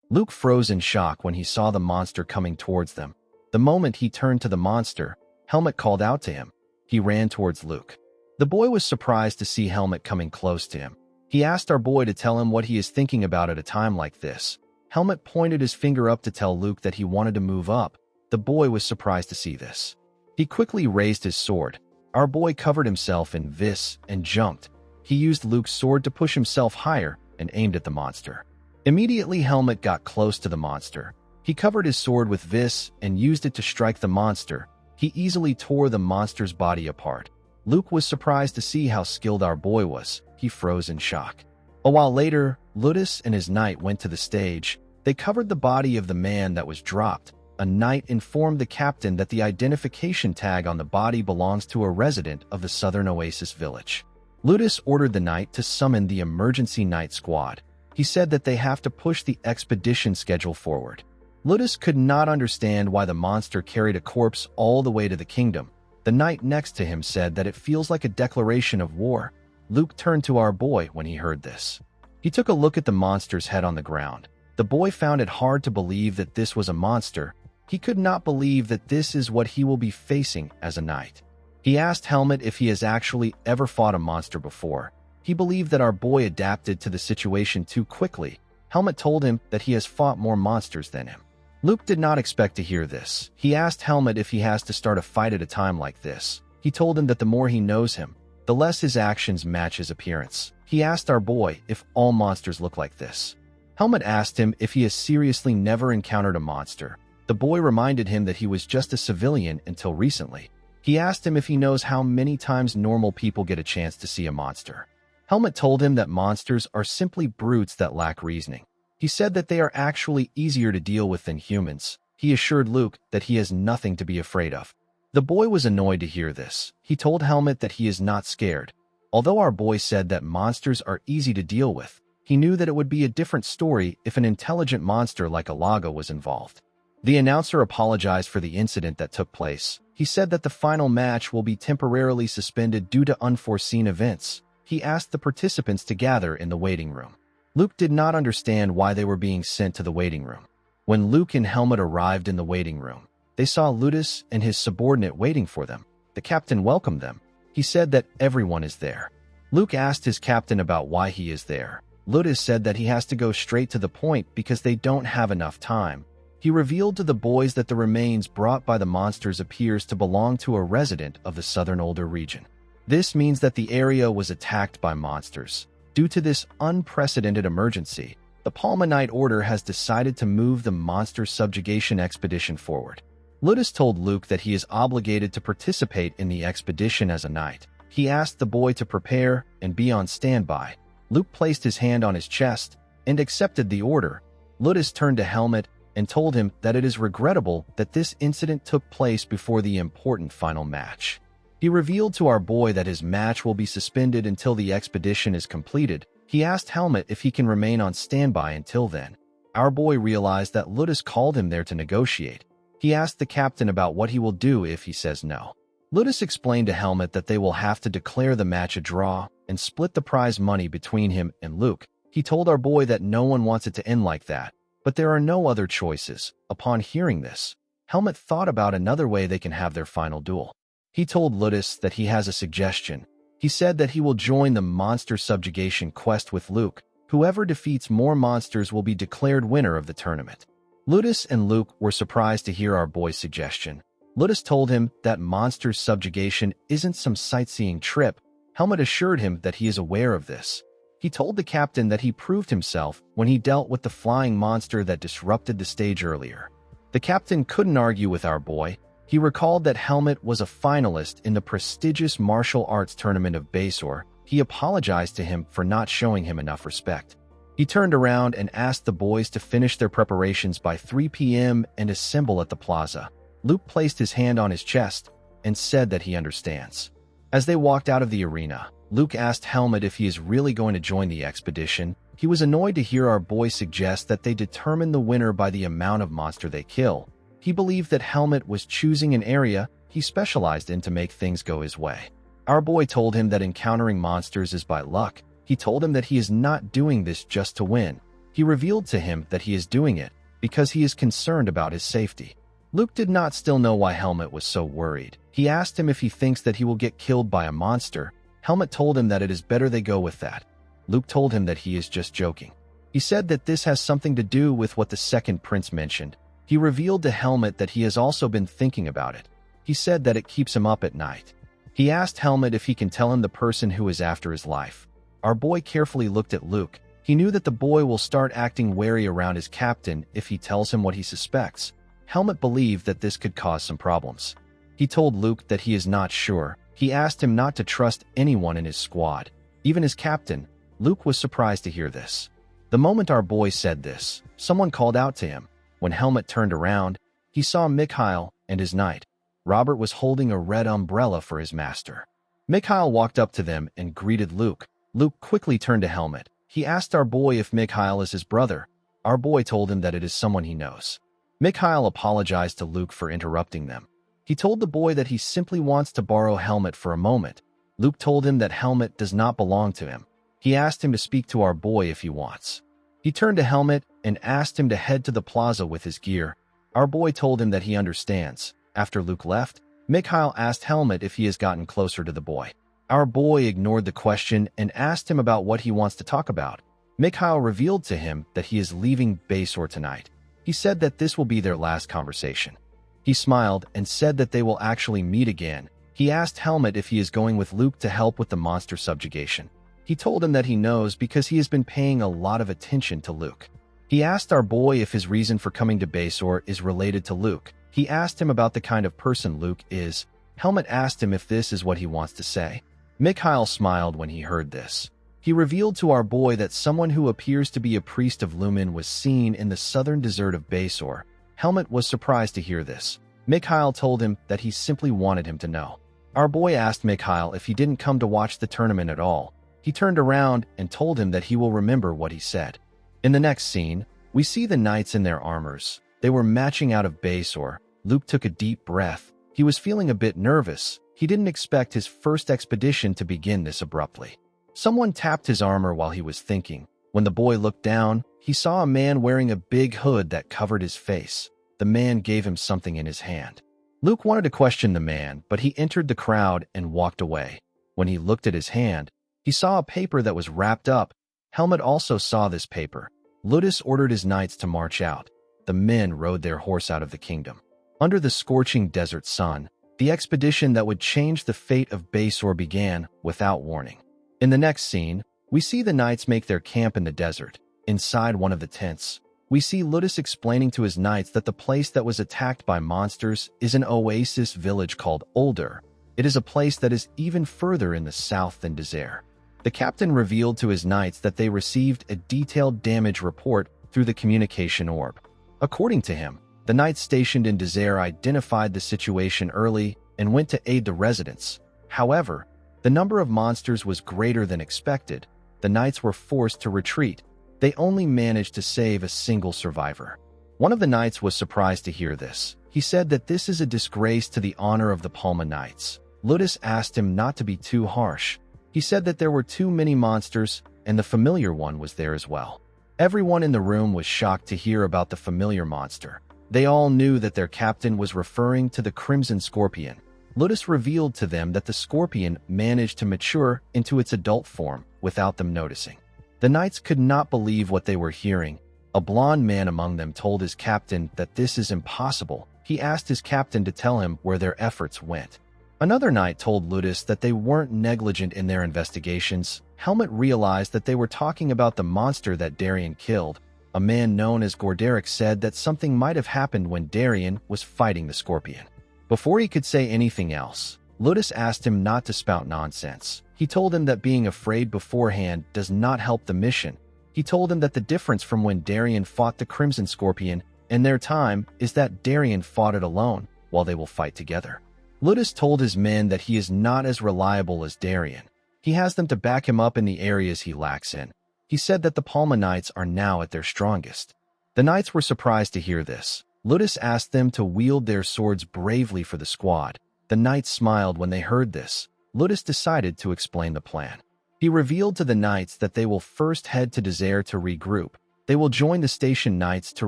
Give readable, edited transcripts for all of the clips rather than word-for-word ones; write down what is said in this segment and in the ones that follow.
Luke froze in shock when he saw the monster coming towards them. The moment he turned to the monster, Helmut called out to him. He ran towards Luke. The boy was surprised to see Helmut coming close to him. He asked our boy to tell him what he is thinking about at a time like this. Helmut pointed his finger up to tell Luke that he wanted to move up. The boy was surprised to see this. He quickly raised his sword. Our boy covered himself in vis and jumped. He used Luke's sword to push himself higher and aimed at the monster. Immediately, Helmut got close to the monster. He covered his sword with vis and used it to strike the monster. He easily tore the monster's body apart. Luke was surprised to see how skilled our boy was. He froze in shock. A while later, Ludus and his knight went to the stage. They covered the body of the man that was dropped. A knight informed the captain that the identification tag on the body belongs to a resident of the southern oasis village. Ludus ordered the knight to summon the emergency night squad. He said that they have to push the expedition schedule forward. Ludus could not understand why the monster carried a corpse all the way to the kingdom. The knight next to him said that it feels like a declaration of war. Luke turned to our boy when he heard this. He took a look at the monster's head on the ground. The boy found it hard to believe that this was a monster. He could not believe that this is what he will be facing as a knight. He asked Helmut if he has actually ever fought a monster before. He believed that our boy adapted to the situation too quickly. Helmut told him that he has fought more monsters than him. Luke did not expect to hear this. He asked Helmut if he has to start a fight at a time like this. He told him that the more he knows him, the less his actions match his appearance. He asked our boy if all monsters look like this. Helmut asked him if he has seriously never encountered a monster. The boy reminded him that he was just a civilian until recently. He asked him if he knows how many times normal people get a chance to see a monster. Helmut told him that monsters are simply brutes that lack reasoning. He said that they are actually easier to deal with than humans. He assured Luke that he has nothing to be afraid of. The boy was annoyed to hear this. He told Helmut that he is not scared. Although our boy said that monsters are easy to deal with, he knew that it would be a different story if an intelligent monster like a Laga was involved. The announcer apologized for the incident that took place. He said that the final match will be temporarily suspended due to unforeseen events. He asked the participants to gather in the waiting room. Luke did not understand why they were being sent to the waiting room. When Luke and Helmut arrived in the waiting room, they saw Ludus and his subordinate waiting for them. The captain welcomed them. He said that everyone is there. Luke asked his captain about why he is there. Ludus said that he has to go straight to the point because they don't have enough time. He revealed to the boys that the remains brought by the monsters appears to belong to a resident of the southern older region. This means that the area was attacked by monsters. Due to this unprecedented emergency, the Palma Knight Order has decided to move the monster subjugation expedition forward. Ludus told Luke that he is obligated to participate in the expedition as a knight. He asked the boy to prepare and be on standby. Luke placed his hand on his chest and accepted the order. Ludus turned to Helmut and told him that it is regrettable that this incident took place before the important final match. He revealed to our boy that his match will be suspended until the expedition is completed. He asked Helmut if he can remain on standby until then. Our boy realized that Ludus called him there to negotiate. He asked the captain about what he will do if he says no. Ludus explained to Helmut that they will have to declare the match a draw and split the prize money between him and Luke. He told our boy that no one wants it to end like that, but there are no other choices. Upon hearing this, Helmut thought about another way they can have their final duel. He told Ludus that he has a suggestion. He said that he will join the monster subjugation quest with Luke. Whoever defeats more monsters will be declared winner of the tournament. Ludus and Luke were surprised to hear our boy's suggestion. Ludus told him that monster subjugation isn't some sightseeing trip. Helmut assured him that he is aware of this. He told the captain that he proved himself when he dealt with the flying monster that disrupted the stage earlier. The captain couldn't argue with our boy. He recalled that Helmut was a finalist in the prestigious martial arts tournament of Basor. He apologized to him for not showing him enough respect. He turned around and asked the boys to finish their preparations by 3 p.m. and assemble at the plaza. Luke placed his hand on his chest and said that he understands. As they walked out of the arena, Luke asked Helmut if he is really going to join the expedition. He was annoyed to hear our boy suggest that they determine the winner by the amount of monster they kill. He believed that Helmut was choosing an area he specialized in to make things go his way. Our boy told him that encountering monsters is by luck. He told him that he is not doing this just to win. He revealed to him that he is doing it because he is concerned about his safety. Luke did not still know why Helmut was so worried. He asked him if he thinks that he will get killed by a monster. Helmut told him that it is better they go with that. Luke told him that he is just joking. He said that this has something to do with what the second prince mentioned. He revealed to Helmut that he has also been thinking about it. He said that it keeps him up at night. He asked Helmut if he can tell him the person who is after his life. Our boy carefully looked at Luke. He knew that the boy will start acting wary around his captain if he tells him what he suspects. Helmut believed that this could cause some problems. He told Luke that he is not sure. He asked him not to trust anyone in his squad, even his captain. Luke was surprised to hear this. The moment our boy said this, someone called out to him. When Helmut turned around, he saw Mikhail and his knight. Robert was holding a red umbrella for his master. Mikhail walked up to them and greeted Luke. Luke quickly turned to Helmut. He asked our boy if Mikhail is his brother. Our boy told him that it is someone he knows. Mikhail apologized to Luke for interrupting them. He told the boy that he simply wants to borrow Helmut for a moment. Luke told him that Helmut does not belong to him. He asked him to speak to our boy if he wants. He turned to Helmut and asked him to head to the plaza with his gear. Our boy told him that he understands. After Luke left, Mikhail asked Helmut if he has gotten closer to the boy. Our boy ignored the question and asked him about what he wants to talk about. Mikhail revealed to him that he is leaving Baysor tonight. He said that this will be their last conversation. He smiled and said that they will actually meet again. He asked Helmut if he is going with Luke to help with the monster subjugation. He told him that he knows because he has been paying a lot of attention to Luke. He asked our boy if his reason for coming to Baysor is related to Luke. He asked him about the kind of person Luke is. Helmut asked him if this is what he wants to say. Mikhail smiled when he heard this. He revealed to our boy that someone who appears to be a priest of Lumen was seen in the southern desert of Baysor. Helmut was surprised to hear this. Mikhail told him that he simply wanted him to know. Our boy asked Mikhail if he didn't come to watch the tournament at all. He turned around and told him that he will remember what he said. In the next scene, we see the knights in their armors. They were marching out of Baysor. Luke took a deep breath. He was feeling a bit nervous. He didn't expect his first expedition to begin this abruptly. Someone tapped his armor while he was thinking. When the boy looked down, he saw a man wearing a big hood that covered his face. The man gave him something in his hand. Luke wanted to question the man, but he entered the crowd and walked away. When he looked at his hand, he saw a paper that was wrapped up. Helmut also saw this paper. Ludus ordered his knights to march out. The men rode their horse out of the kingdom. Under the scorching desert sun, the expedition that would change the fate of Baysor began without warning. In the next scene, we see the knights make their camp in the desert. Inside one of the tents, we see Ludus explaining to his knights that the place that was attacked by monsters is an oasis village called Ulder. It is a place that is even further in the south than Desert. The captain revealed to his knights that they received a detailed damage report through the communication orb. According to him, the knights stationed in Desert identified the situation early and went to aid the residents. However, the number of monsters was greater than expected. The knights were forced to retreat. They only managed to save a single survivor. One of the knights was surprised to hear this. He said that this is a disgrace to the honor of the Palma Knights. Ludus asked him not to be too harsh. He said that there were too many monsters, and the familiar one was there as well. Everyone in the room was shocked to hear about the familiar monster. They all knew that their captain was referring to the Crimson Scorpion. Ludus revealed to them that the scorpion managed to mature into its adult form without them noticing. The knights could not believe what they were hearing. A blond man among them told his captain that this is impossible. He asked his captain to tell him where their efforts went. Another knight told Ludus that they weren't negligent in their investigations. Helmut realized that they were talking about the monster that Darien killed. A man known as Gorderic said that something might have happened when Darien was fighting the scorpion. Before he could say anything else, Ludus asked him not to spout nonsense. He told him that being afraid beforehand does not help the mission. He told him that the difference from when Darien fought the Crimson Scorpion and their time is that Darien fought it alone, while they will fight together. Ludus told his men that he is not as reliable as Darien. He has them to back him up in the areas he lacks in. He said that the Palma Knights are now at their strongest. The knights were surprised to hear this. Ludus asked them to wield their swords bravely for the squad. The knights smiled when they heard this. Ludus decided to explain the plan. He revealed to the knights that they will first head to Desert to regroup. They will join the station knights to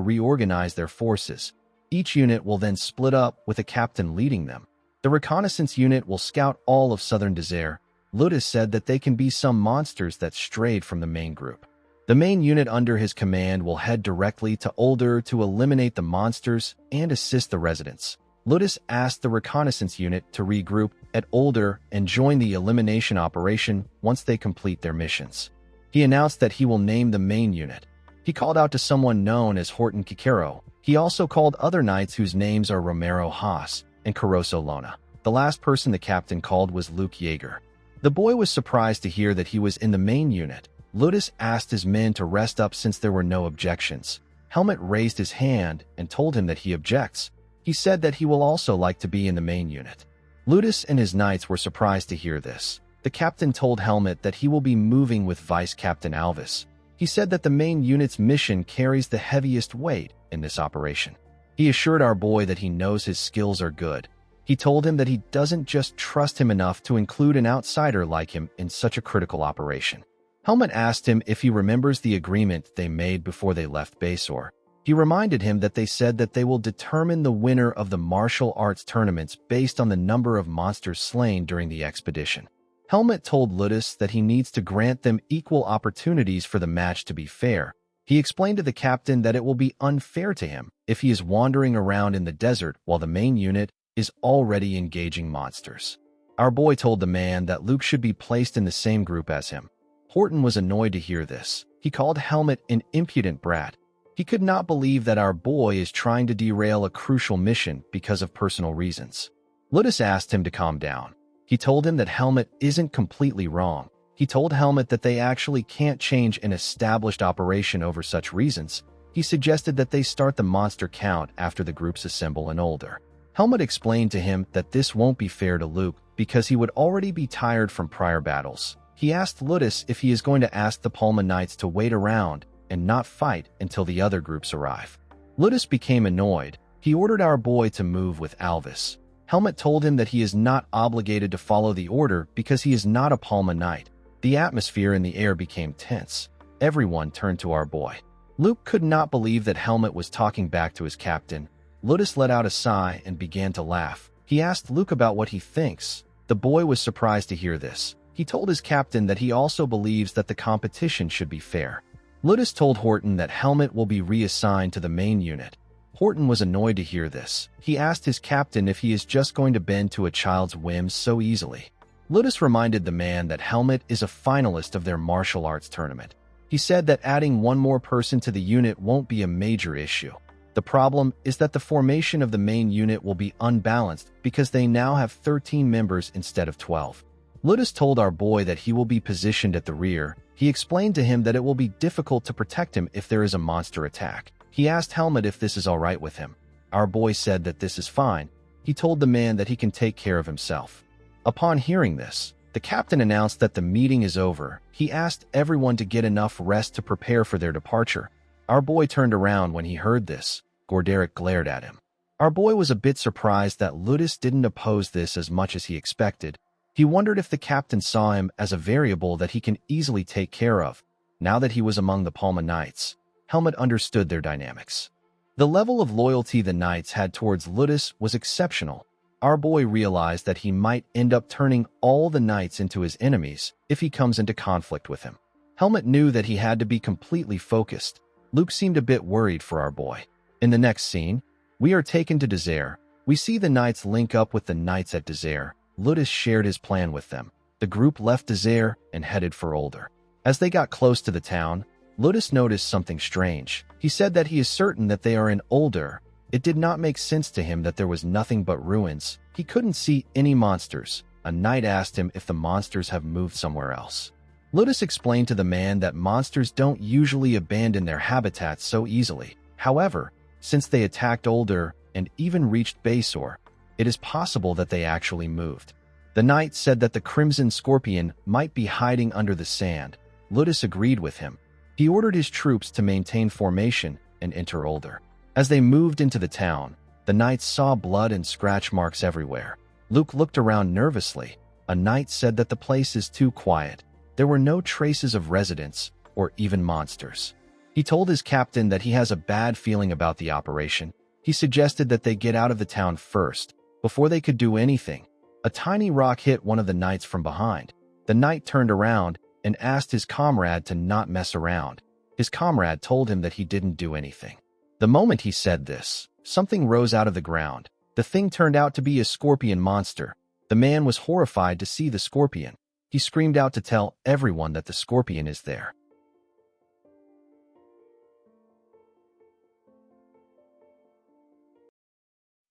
reorganize their forces. Each unit will then split up with a captain leading them. The reconnaissance unit will scout all of southern Desert. Ludus said that they can be some monsters that strayed from the main group. The main unit under his command will head directly to Older to eliminate the monsters and assist the residents. Ludus asked the reconnaissance unit to regroup at Older and join the elimination operation once they complete their missions. He announced that he will name the main unit. He called out to someone known as Horton Kikero. He also called other knights whose names are Romero Haas and Caroso Lona. The last person the captain called was Luke Jaeger. The boy was surprised to hear that he was in the main unit. Ludus asked his men to rest up since there were no objections. Helmut raised his hand and told him that he objects. He said that he will also like to be in the main unit. Ludus and his knights were surprised to hear this. The captain told Helmut that he will be moving with Vice Captain Alvis. He said that the main unit's mission carries the heaviest weight in this operation. He assured our boy that he knows his skills are good. He told him that he doesn't just trust him enough to include an outsider like him in such a critical operation. Helmut asked him if he remembers the agreement they made before they left Basor. He reminded him that they said that they will determine the winner of the martial arts tournaments based on the number of monsters slain during the expedition. Helmut told Ludus that he needs to grant them equal opportunities for the match to be fair. He explained to the captain that it will be unfair to him if he is wandering around in the desert while the main unit is already engaging monsters. Our boy told the man that Luke should be placed in the same group as him. Horton was annoyed to hear this. He called Helmut an impudent brat. He could not believe that our boy is trying to derail a crucial mission because of personal reasons. Ludus asked him to calm down. He told him that Helmut isn't completely wrong. He told Helmut that they actually can't change an established operation over such reasons. He suggested that they start the monster count after the groups assemble in Older. Helmut explained to him that this won't be fair to Luke because he would already be tired from prior battles. He asked Ludus if he is going to ask the Palma Knights to wait around and not fight until the other groups arrive. Ludus became annoyed. He ordered our boy to move with Alvis. Helmut told him that he is not obligated to follow the order because he is not a Palma Knight. The atmosphere in the air became tense. Everyone turned to our boy. Luke could not believe that Helmut was talking back to his captain. Ludus let out a sigh and began to laugh. He asked Luke about what he thinks. The boy was surprised to hear this. He told his captain that he also believes that the competition should be fair. Ludus told Horton that Helmut will be reassigned to the main unit. Horton was annoyed to hear this. He asked his captain if he is just going to bend to a child's whims so easily. Ludus reminded the man that Helmut is a finalist of their martial arts tournament. He said that adding one more person to the unit won't be a major issue. The problem is that the formation of the main unit will be unbalanced because they now have 13 members instead of 12. Ludus told our boy that he will be positioned at the rear. He explained to him that it will be difficult to protect him if there is a monster attack. He asked Helmut if this is all right with him. Our boy said that this is fine. He told the man that he can take care of himself. Upon hearing this, the captain announced that the meeting is over. He asked everyone to get enough rest to prepare for their departure. Our boy turned around when he heard this. Gorderic glared at him. Our boy was a bit surprised that Ludus didn't oppose this as much as he expected. He wondered if the captain saw him as a variable that he can easily take care of. Now that he was among the Palma Knights, Helmut understood their dynamics. The level of loyalty the Knights had towards Ludus was exceptional. Our boy realized that he might end up turning all the Knights into his enemies if he comes into conflict with him. Helmut knew that he had to be completely focused. Luke seemed a bit worried for our boy. In the next scene, we are taken to Desert. We see the Knights link up with the Knights at Desert. Ludus shared his plan with them. The group left Desert and headed for Older. As they got close to the town, Ludus noticed something strange. He said that he is certain that they are in Older. It did not make sense to him that there was nothing but ruins. He couldn't see any monsters. A knight asked him if the monsters have moved somewhere else. Ludus explained to the man that monsters don't usually abandon their habitats so easily. However, since they attacked Older and even reached Basor, it is possible that they actually moved. The knight said that the Crimson Scorpion might be hiding under the sand. Ludus agreed with him. He ordered his troops to maintain formation and enter Older. As they moved into the town, the knights saw blood and scratch marks everywhere. Luke looked around nervously. A knight said that the place is too quiet. There were no traces of residents or even monsters. He told his captain that he has a bad feeling about the operation. He suggested that they get out of the town first, before they could do anything. A tiny rock hit one of the knights from behind. The knight turned around and asked his comrade to not mess around. His comrade told him that he didn't do anything. The moment he said this, something rose out of the ground. The thing turned out to be a scorpion monster. The man was horrified to see the scorpion. He screamed out to tell everyone that the scorpion is there.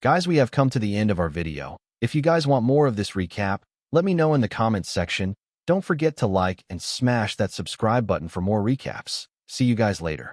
Guys, we have come to the end of our video. If you guys want more of this recap, let me know in the comments section. Don't forget to like and smash that subscribe button for more recaps. See you guys later.